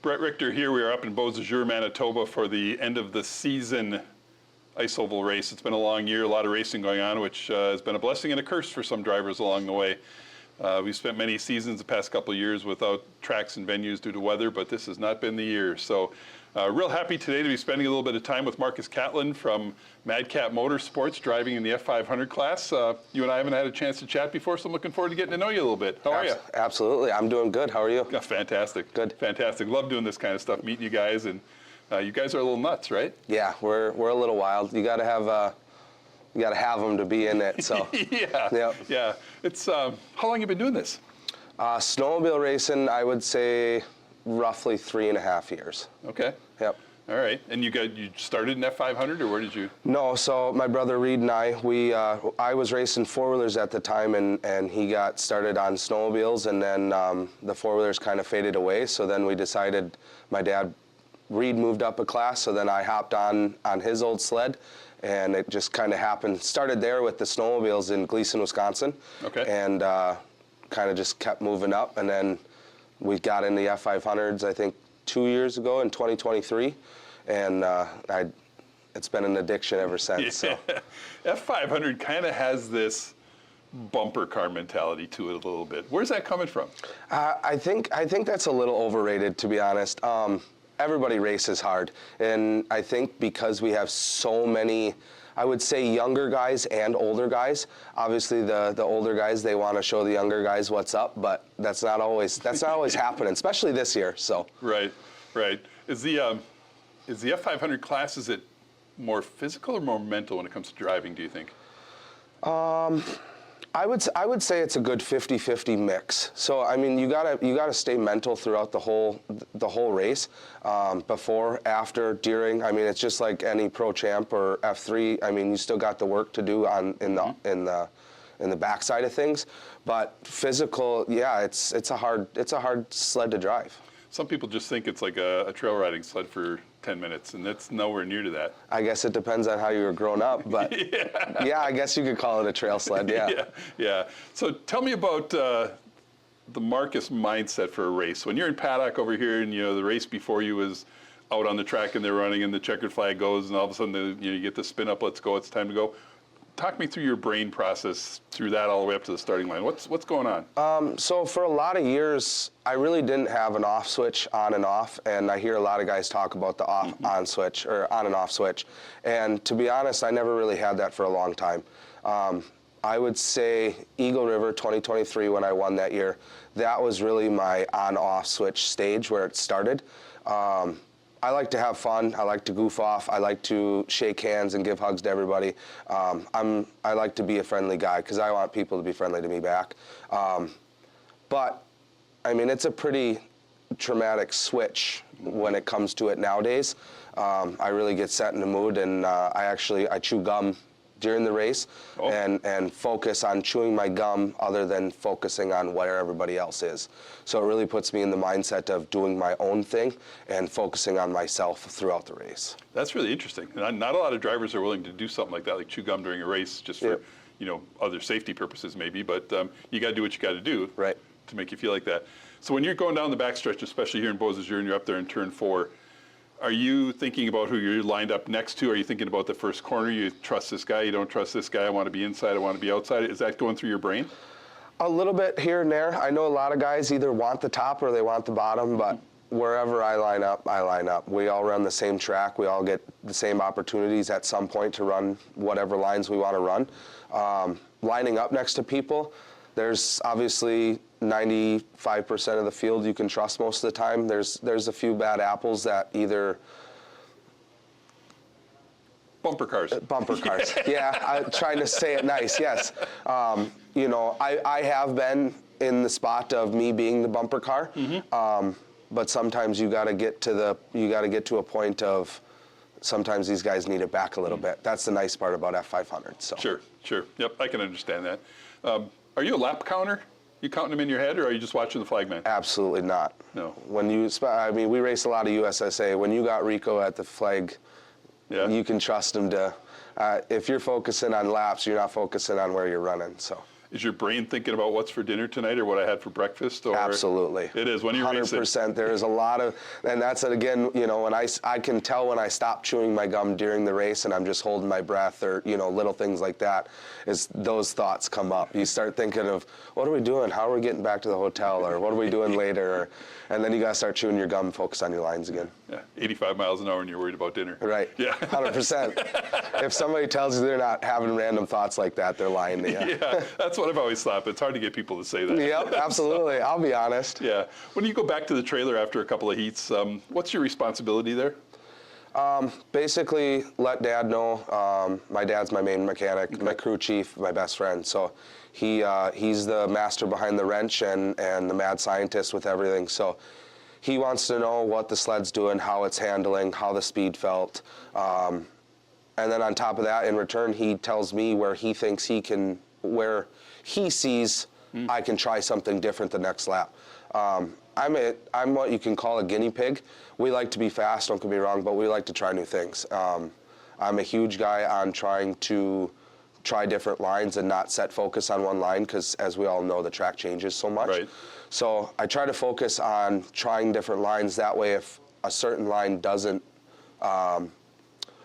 Brett Richter here. We are up in Beausejour, Manitoba for the end of the season ice oval race. It's been a long year, a lot of racing going on, which has been a blessing and a curse for some drivers along the way. We've spent many seasons the past couple of years without tracks and venues due to weather, but this has not been the year. So real happy today to be spending a little bit of time with Markus Catlin from MadCat Motorsports, driving in the F500 class. You and I haven't had a chance to chat before, so I'm looking forward to getting to know you a little bit. How are you? Absolutely. I'm doing good. How are you? Yeah, fantastic. Good. Fantastic. Love doing this kind of stuff, meeting you guys. And you guys are a little nuts, right? Yeah, we're a little wild. You got to have them to be in it. So yeah. Yep. Yeah. It's how long have you been doing this? Snowmobile racing, I would say roughly 3.5 years. Okay. Yep. All right. And you started in F500, or where did you? No, so my brother Reed and I was racing four-wheelers at the time, and he got started on snowmobiles, and then the four-wheelers kind of faded away. So then we decided, my dad, Reed, moved up a class, so then I hopped on his old sled, and it just kind of happened. Started there with the snowmobiles in Gleason, Wisconsin. Okay. And kind of just kept moving up, and then we got in the F500s, I think, 2 years ago in 2023, and it's been an addiction ever since. Yeah. So. F500 kind of has this bumper car mentality to it a little bit. Where's that coming from? I think that's a little overrated, to be honest. Everybody races hard, and I think because we have so many, I would say, younger guys and older guys. Obviously, the older guys, they want to show the younger guys what's up, but that's not always happening, especially this year. So right. Is the F500 class, is it more physical or more mental when it comes to driving, do you think? I would say it's a good 50-50 mix. So I mean, you gotta stay mental throughout the whole race, before, after, during. I mean, it's just like any pro champ or F3. I mean, you still got the work to do in the backside of things, but physical, yeah, it's a hard sled to drive. Some people just think it's like a trail riding sled for 10 minutes, and that's nowhere near to that. I guess it depends on how you were grown up, but yeah, I guess you could call it a trail sled, yeah. Yeah. So tell me about the Markus mindset for a race. When you're in paddock over here, and the race before you was out on the track and they're running and the checkered flag goes, and all of a sudden you get the spin up, let's go, it's time to go. Talk me through your brain process through that all the way up to the starting line. What's going on? So for a lot of years, I really didn't have an off switch on and off, and I hear a lot of guys talk about the on switch or on and off switch. And to be honest, I never really had that for a long time. I would say Eagle River 2023, when I won that year, that was really my on-off switch stage where it started. I like to have fun. I like to goof off. I like to shake hands and give hugs to everybody. I like to be a friendly guy because I want people to be friendly to me back. But, I mean, it's a pretty traumatic switch when it comes to it nowadays. I really get set in the mood, and I chew gum during the race and focus on chewing my gum other than focusing on where everybody else is. So it really puts me in the mindset of doing my own thing and focusing on myself throughout the race. That's really interesting. And not a lot of drivers are willing to do something like that, like chew gum during a race, just for other safety purposes maybe, but you got to do what you got to do to make you feel like that. So when you're going down the backstretch, especially here in Beausejour, and you're up there in turn 4, are you thinking about who you're lined up next to? Are you thinking about the first corner? You trust this guy, you don't trust this guy, I want to be inside, I want to be outside. Is that going through your brain? A little bit here and there. I know a lot of guys either want the top or they want the bottom, but wherever I line up, I line up. We all run the same track. We all get the same opportunities at some point to run whatever lines we want to run. Lining up next to people, there's obviously 95% of the field you can trust most of the time. There's a few bad apples that either... Bumper cars. Bumper cars, yeah. I'm trying to say it nice, yes. I have been in the spot of me being the bumper car, but sometimes you got to get to a point of sometimes these guys need it back a little bit. That's the nice part about F500. So. Sure. Yep, I can understand that. Are you a lap counter? You counting them in your head, or are you just watching the flagman? Absolutely not. No. We race a lot of USSA. When you got Rico at the flag, you can trust him to. If you're focusing on laps, you're not focusing on where you're running. So. is your brain thinking about what's for dinner tonight or what I had for breakfast? Or Absolutely. It is when you're 100%. There is a lot of, and that's it again, you know, when I can tell when I stop chewing my gum during the race and I'm just holding my breath, or, you know, little things like that, is those thoughts come up. You start thinking of, what are we doing? How are we getting back to the hotel? Or what are we doing later? And then you got to start chewing your gum, focus on your lines again. Yeah, 85 miles an hour and you're worried about dinner. Right. Yeah. 100%. If somebody tells you they're not having random thoughts like that, they're lying to you. Yeah, that's what I've always thought, but it's hard to get people to say that. Yep, absolutely. I'll be honest. Yeah. When you go back to the trailer after a couple of heats, what's your responsibility there? Basically, let Dad know. My dad's my main mechanic, my crew chief, my best friend. So he's the master behind the wrench and the mad scientist with everything. So he wants to know what the sled's doing, how it's handling, how the speed felt. And then on top of that, in return, he tells me where he thinks where he sees I can try something different the next lap. I'm what you can call a guinea pig. We like to be fast, don't get me wrong, but we like to try new things. I'm a huge guy on trying to try different lines and not set focus on one line, because as we all know, the track changes so much. Right. So I try to focus on trying different lines. That way, if a certain line doesn't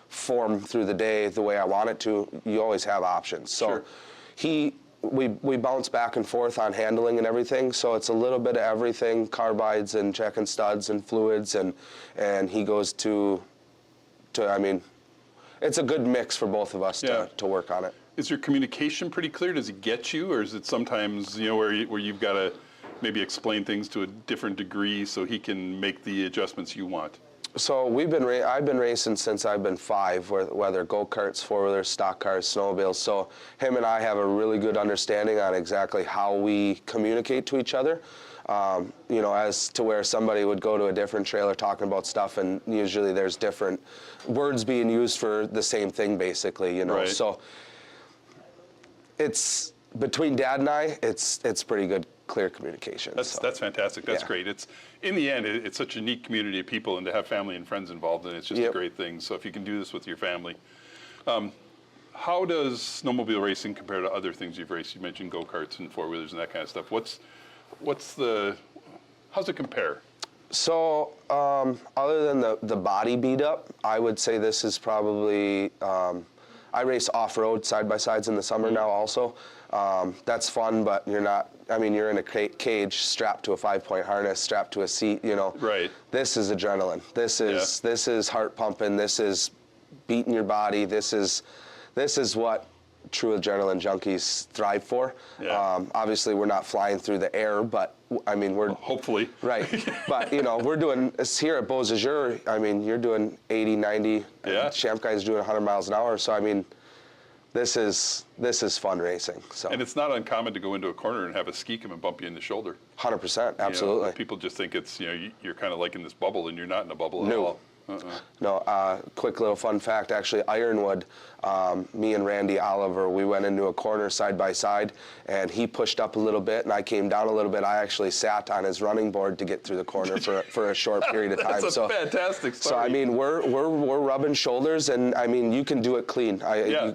form through the day the way I want it to, you always have options. So Sure. We bounce back and forth on handling and everything, so it's a little bit of everything, carbides and checking studs and fluids, and he goes to I mean, it's a good mix for both of us to work on it. Is your communication pretty clear? Does he get you, or is it sometimes, you know, where you've got to maybe explain things to a different degree so he can make the adjustments you want? So I've been racing since I've been 5, whether go-karts, four-wheelers, stock cars, snowmobiles. So him and I have a really good understanding on exactly how we communicate to each other. You know, as to where somebody would go to a different trailer talking about stuff, and usually there's different words being used for the same thing, basically, you know. Right. So it's, between Dad and I, it's pretty good, clear communication. That's fantastic. That's Yeah. great. It's, in the end, it's such a neat community of people, and to have family and friends involved, and it's just a great thing. So if you can do this with your family. How does snowmobile racing compare to other things you've raced? You mentioned go-karts and four-wheelers and that kind of stuff. How's it compare? So, other than the body beat up, I would say this is probably, I race off-road side-by-sides in the summer now also. That's fun, but you're in a cage strapped to a 5-point harness, strapped to a seat, you know. Right. This is adrenaline. This is heart pumping. This is beating your body. This is what true adrenaline junkies thrive for. Yeah. Obviously, we're not flying through the air, but I mean, we're hopefully. right. But you know, we're doing here at Beausejour. I mean, you're doing 80, 90. Yeah. Champ guy's doing 100 miles an hour. So I mean, this is fun racing. So. And it's not uncommon to go into a corner and have a ski come and bump you in the shoulder. 100%, absolutely. You know, people just think it's, you know, you're kind of like in this bubble, and you're not in a bubble at all. No, quick little fun fact, actually, Ironwood, me and Randy Oliver, we went into a corner side by side, and he pushed up a little bit, and I came down a little bit. I actually sat on his running board to get through the corner for a short period of time. That's a fantastic story. So, I mean, we're rubbing shoulders, and, I mean, you can do it clean.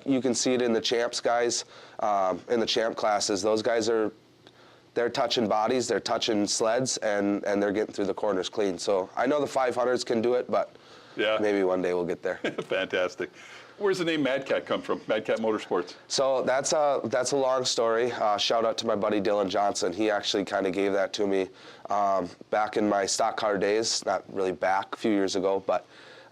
You can see it in the champs guys, in the champ classes. Those guys they're touching bodies, they're touching sleds, and they're getting through the corners clean. So I know the 500s can do it, but maybe one day we'll get there. Fantastic. Where's the name MadCat come from? MadCat Motorsports. So that's a long story. Shout out to my buddy Dylan Johnson. He actually kind of gave that to me back in my stock car days. Not really back, a few years ago, but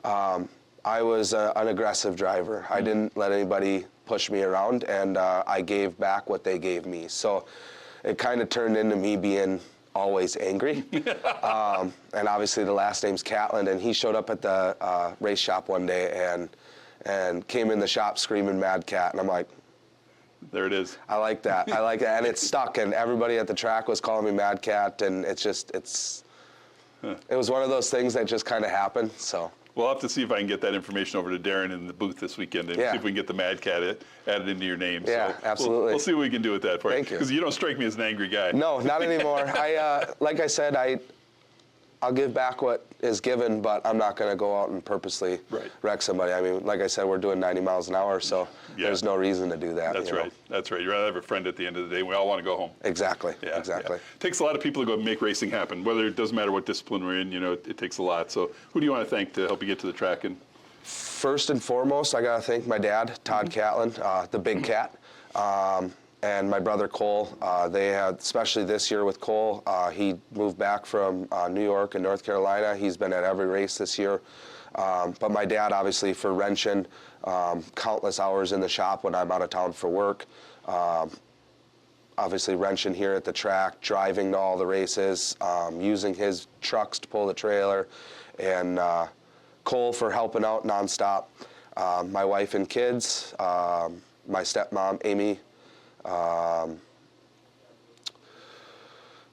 I was an aggressive driver. I didn't let anybody push me around, and I gave back what they gave me. So it kind of turned into me being always angry. And obviously the last name's Catlin, and he showed up at the race shop one day and came in the shop screaming MadCat, and I'm like, there it is. I like that. I like that, and it stuck, and everybody at the track was calling me MadCat, and it was one of those things that just kind of happened, so. We'll have to see if I can get that information over to Darren in the booth this weekend and see if we can get the MadCat added into your name. Yeah, so absolutely. We'll see what we can do with that for you. Thank you. Because you don't strike me as an angry guy. No, not anymore. Like I said, I'll give back what is given, but I'm not going to go out and purposely wreck somebody. I mean, like I said, we're doing 90 miles an hour, so there's no reason to do that. That's right. That's right. You'd rather have a friend at the end of the day. We all want to go home. Exactly. Yeah, exactly. Yeah. It takes a lot of people to go make racing happen. Whether it doesn't matter what discipline we're in, it takes a lot. So who do you want to thank to help you get to the track? And first and foremost, I got to thank my dad, Todd Catlin, the Big Cat. And my brother Cole. They had, especially this year with Cole, he moved back from New York and North Carolina. He's been at every race this year. But my dad, obviously, for wrenching countless hours in the shop when I'm out of town for work. Obviously, wrenching here at the track, driving to all the races, using his trucks to pull the trailer, and Cole for helping out nonstop. My wife and kids, my stepmom, Amy. I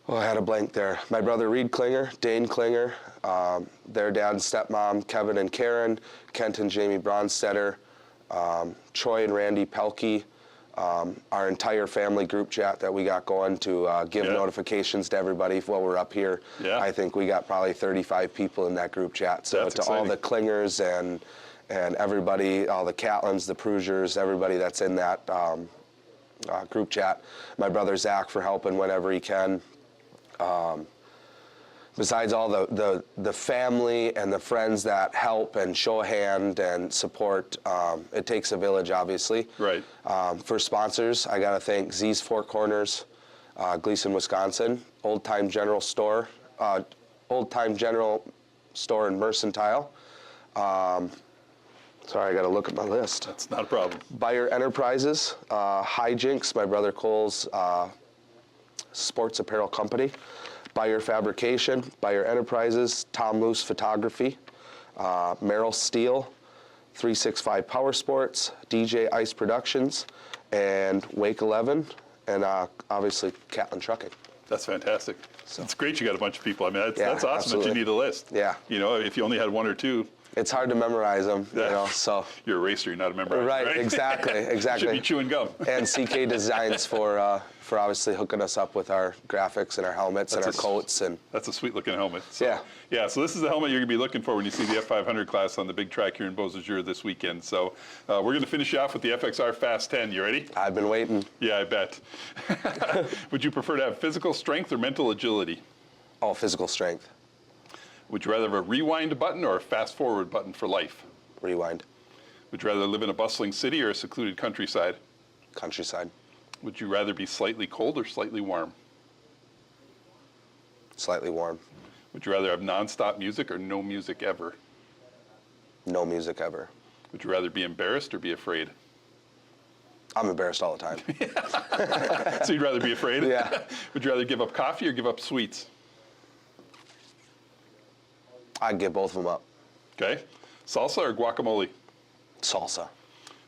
had a blank there. My brother Reed Klinger, Dane Klinger, their dad and stepmom, Kevin and Karen, Kent and Jamie Bronstetter, Troy and Randy Pelkey, our entire family group chat that we got going to give notifications to everybody while we're up here. Yeah. I think we got probably 35 people in that group chat. So that's to exciting. All the Klingers and everybody, all the Catlins, the Prugers, everybody that's in that group chat. My brother Zach for helping whenever he can. Besides all the family and the friends that help and show a hand and support, it takes a village, obviously. Right. For sponsors, I got to thank Z's Four Corners, Gleason, Wisconsin, Old Time General Store in Mercantile. Sorry, I got to look at my list. That's not a problem. Buyer Enterprises, Hijinks, my brother Cole's sports apparel company. Buyer Fabrication, Buyer Enterprises, Tom Luce Photography, Merrill Steel, 365 Power Sports, DJ Ice Productions, and Wake 11, and obviously Catlin Trucking. That's fantastic. So it's great you got a bunch of people. I mean, that's awesome absolutely. That you need a list. Yeah. If you only had one or two. It's hard to memorize them, so. You're a racer, you're not a memorizer, right? Exactly. You should be chewing gum. And CK Designs for obviously hooking us up with our graphics and our helmets and our coats. And that's a sweet looking helmet. So, yeah. Yeah, so this is the helmet you're going to be looking for when you see the F500 class on the big track here in Beausejour this weekend. So we're going to finish you off with the FXR Fast 10. You ready? I've been waiting. Yeah, I bet. Would you prefer to have physical strength or mental agility? Oh, physical strength. Would you rather have a rewind button or a fast forward button for life? Rewind. Would you rather live in a bustling city or a secluded countryside? Countryside. Would you rather be slightly cold or slightly warm? Slightly warm. Would you rather have nonstop music or no music ever? No music ever. Would you rather be embarrassed or be afraid? I'm embarrassed all the time. So you'd rather be afraid? Yeah. Would you rather give up coffee or give up sweets? I'd give both of them up. Okay. Salsa or guacamole? Salsa.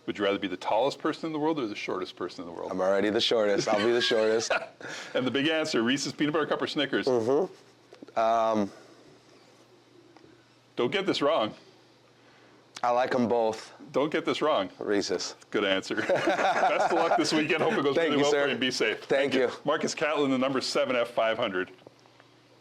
Would you rather be the tallest person in the world or the shortest person in the world? I'm already the shortest. I'll be the shortest. And the big answer, Reese's Peanut Butter Cup or Snickers? Mm-hmm. Don't get this wrong. I like them both. Don't get this wrong. Reese's. Good answer. Best of luck this weekend. Hope it goes really well for you and be safe. Thank you. Markus Catlin, the number 7 F500.